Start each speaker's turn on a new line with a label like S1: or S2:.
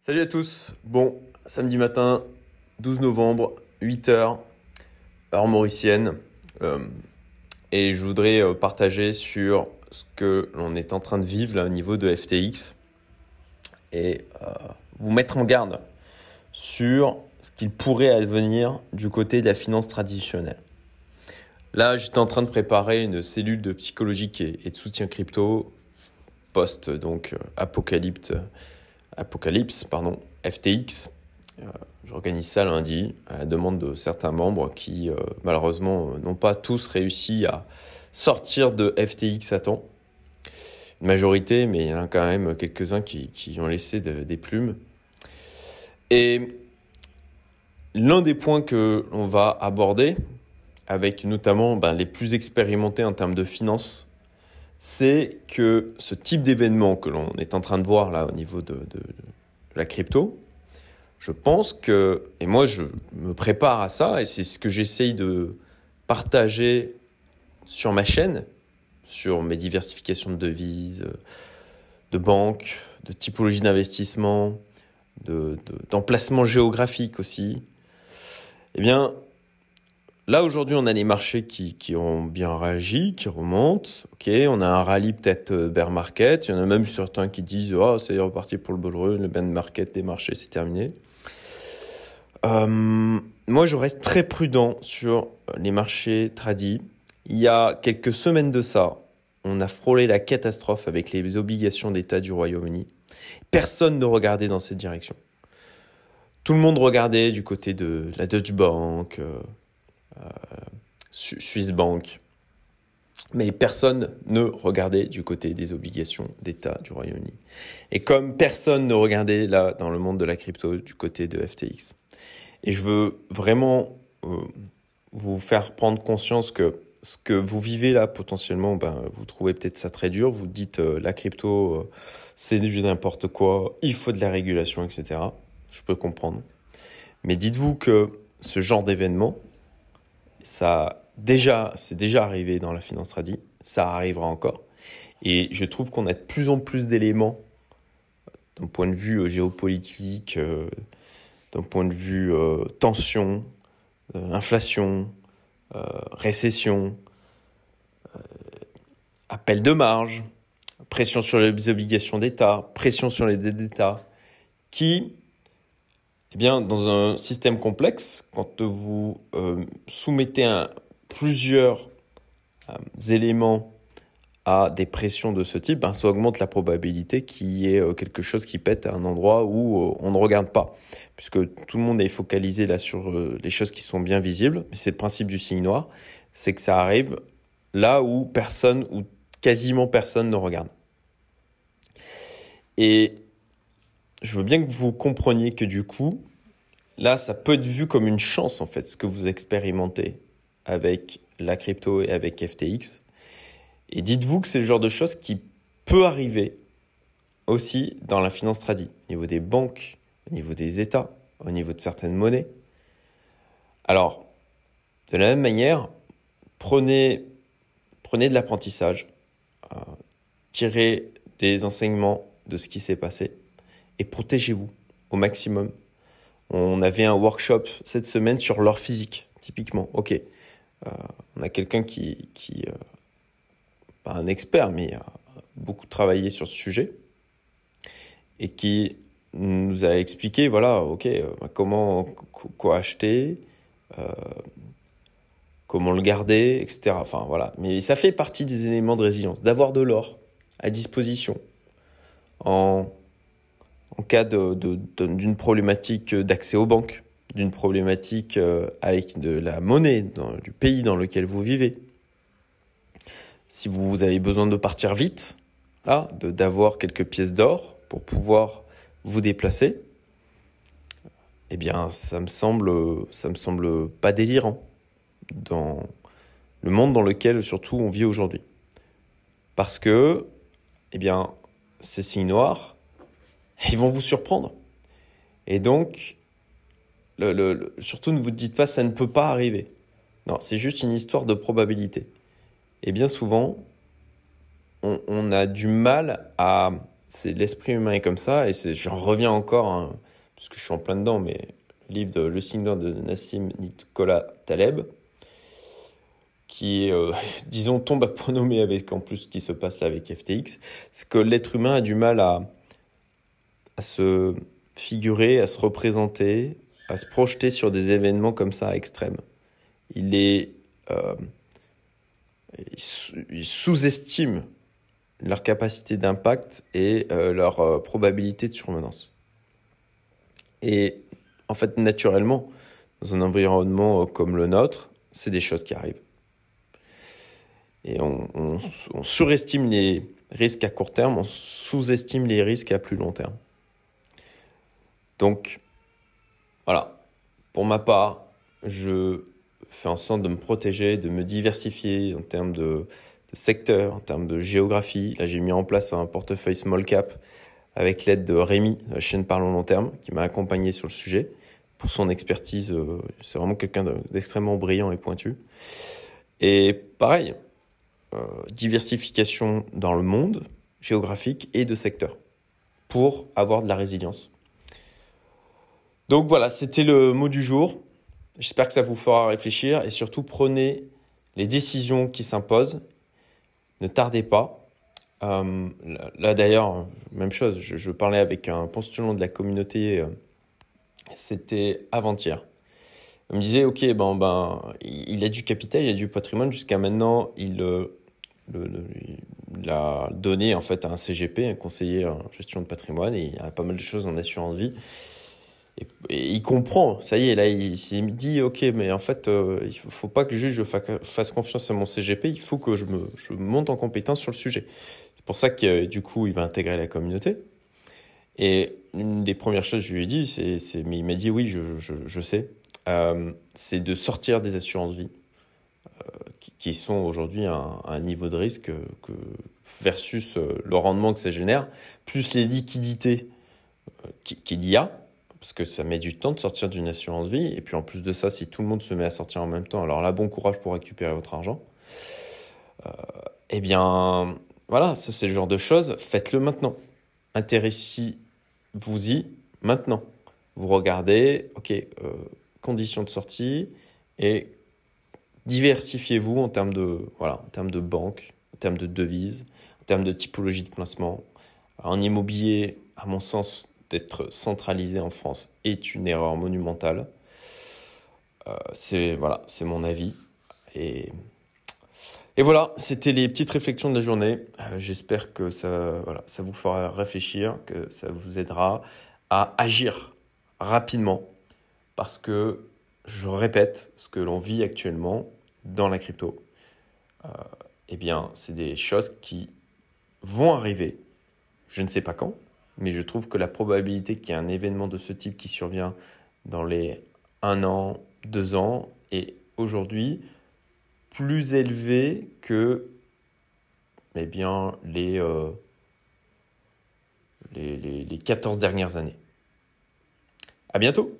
S1: Salut à tous. Bon, samedi matin, 12 novembre, 8h, heure mauricienne. Et je voudrais partager sur ce que l'on est en train de vivre là, au niveau de FTX et vous mettre en garde sur ce qu'il pourrait advenir du côté de la finance traditionnelle. Là, j'étais en train de préparer une cellule de psychologie et de soutien crypto post donc apocalypse, FTX. J'organise ça lundi à la demande de certains membres qui malheureusement n'ont pas tous réussi à sortir de FTX à temps. Une majorité, mais il y en a quand même quelques-uns qui ont laissé des plumes. Et l'un des points que l'on va aborder, avec notamment les plus expérimentés en termes de finances, c'est que ce type d'événement que l'on est en train de voir là au niveau de la crypto, je pense que, et moi je me prépare à ça, et c'est ce que j'essaye de partager sur ma chaîne, sur mes diversifications de devises, de banques, de typologie d'investissement, d'emplacement géographique aussi. Eh bien, là aujourd'hui on a les marchés qui ont bien réagi, qui remontent. Ok, on a un rallye peut-être bear market. Il y en a même certains qui disent c'est reparti pour le bull run, le bear market des marchés c'est terminé. Moi, je reste très prudent sur les marchés tradis. Il y a quelques semaines de ça, on a frôlé la catastrophe avec les obligations d'État du Royaume-Uni. Personne ne regardait dans cette direction. Tout le monde regardait du côté de la Deutsche Bank, Swiss Bank. Mais personne ne regardait du côté des obligations d'État du Royaume-Uni. Et comme personne ne regardait là, dans le monde de la crypto, du côté de FTX. Et je veux vraiment vous faire prendre conscience que ce que vous vivez là, potentiellement, vous trouvez peut-être ça très dur. Vous dites la crypto, c'est du n'importe quoi, il faut de la régulation, etc. Je peux comprendre. Mais dites-vous que ce genre d'événement, c'est déjà arrivé dans la finance tradie, ça arrivera encore. Et je trouve qu'on a de plus en plus d'éléments d'un point de vue géopolitique, d'un point de vue tension, inflation, récession, appel de marge, pression sur les obligations d'État, pression sur les dettes d'État, qui, dans un système complexe, quand vous soumettez plusieurs éléments à des pressions de ce type, ça augmente la probabilité qu'il y ait quelque chose qui pète à un endroit où on ne regarde pas. Puisque tout le monde est focalisé là sur les choses qui sont bien visibles. Mais c'est le principe du signe noir, c'est que ça arrive là où personne, ou quasiment personne ne regarde. Et je veux bien que vous compreniez que du coup, là, ça peut être vu comme une chance en fait, ce que vous expérimentez avec la crypto et avec FTX. Et dites-vous que c'est le genre de choses qui peut arriver aussi dans la finance tradie, au niveau des banques, au niveau des États, au niveau de certaines monnaies. Alors, de la même manière, prenez de l'apprentissage, tirez des enseignements de ce qui s'est passé et protégez-vous au maximum. On avait un workshop cette semaine sur l'or physique, typiquement. Ok, on a quelqu'un qui pas un expert, mais a beaucoup travaillé sur ce sujet et qui nous a expliqué, quoi acheter, comment le garder, etc. Enfin, voilà. Mais ça fait partie des éléments de résilience, d'avoir de l'or à disposition en cas d'une problématique d'accès aux banques, d'une problématique avec de la monnaie du pays dans lequel vous vivez. Si vous avez besoin de partir vite, d'avoir quelques pièces d'or pour pouvoir vous déplacer, ça me semble pas délirant dans le monde dans lequel surtout on vit aujourd'hui. Parce que, ces signes noirs, ils vont vous surprendre. Et donc, surtout ne vous dites pas ça ne peut pas arriver. Non, c'est juste une histoire de probabilité. Et bien souvent, on a du mal à l'esprit humain est comme ça, et j'en reviens encore, hein, parce que je suis en plein dedans, mais le livre de Le Signe d'Or de Nassim Nicolas Taleb, qui est, disons, tombe à point nommé avec en plus ce qui se passe là avec FTX, c'est que l'être humain a du mal à se figurer, à se représenter, à se projeter sur des événements comme ça extrêmes. Il sous-estime leur capacité d'impact et leur probabilité de survenance. Et en fait, naturellement, dans un environnement comme le nôtre, c'est des choses qui arrivent. Et on surestime les risques à court terme, on sous-estime les risques à plus long terme. Donc, voilà. Pour ma part, je fais en sorte de me protéger, de me diversifier en termes de secteur, en termes de géographie. Là, j'ai mis en place un portefeuille small cap avec l'aide de Rémi, de la chaîne Parlons Long Terme, qui m'a accompagné sur le sujet pour son expertise. C'est vraiment quelqu'un d'extrêmement brillant et pointu. Et pareil, diversification dans le monde géographique et de secteur pour avoir de la résilience. Donc voilà, c'était le mot du jour. J'espère que ça vous fera réfléchir et surtout prenez les décisions qui s'imposent. Ne tardez pas. Là d'ailleurs, même chose, je parlais avec un postulant de la communauté, c'était avant-hier. Il me disait, ok, il a du capital, il a du patrimoine, jusqu'à maintenant, il a donné en fait à un CGP, un conseiller en gestion de patrimoine, et il y a pas mal de choses en assurance vie. Et il comprend, ça y est, là, il dit, ok, mais en fait, il faut pas que je fasse confiance à mon CGP, il faut que je monte en compétence sur le sujet. C'est pour ça que, du coup, il va intégrer la communauté. Et une des premières choses que je lui ai dit, mais il m'a dit, oui, je sais, c'est de sortir des assurances vie, qui sont aujourd'hui à un niveau de risque versus le rendement que ça génère, plus les liquidités qu'il y a, parce que ça met du temps de sortir d'une assurance vie. Et puis en plus de ça, si tout le monde se met à sortir en même temps, alors là, bon courage pour récupérer votre argent. Eh bien, voilà, ça c'est le genre de choses. Faites-le maintenant. Intéressez-vous-y maintenant. Vous regardez, ok, conditions de sortie et diversifiez-vous en termes de banque, en termes de devises, en termes de typologie de placement. En immobilier, à mon sens, d'être centralisé en France est une erreur monumentale. C'est mon avis. Et voilà, c'était les petites réflexions de la journée. J'espère que ça vous fera réfléchir, que ça vous aidera à agir rapidement. Parce que, je répète, ce que l'on vit actuellement dans la crypto, c'est des choses qui vont arriver. Je ne sais pas quand, mais je trouve que la probabilité qu'il y ait un événement de ce type qui survient dans les 1 an, 2 ans est aujourd'hui plus élevée que les 14 dernières années. À bientôt!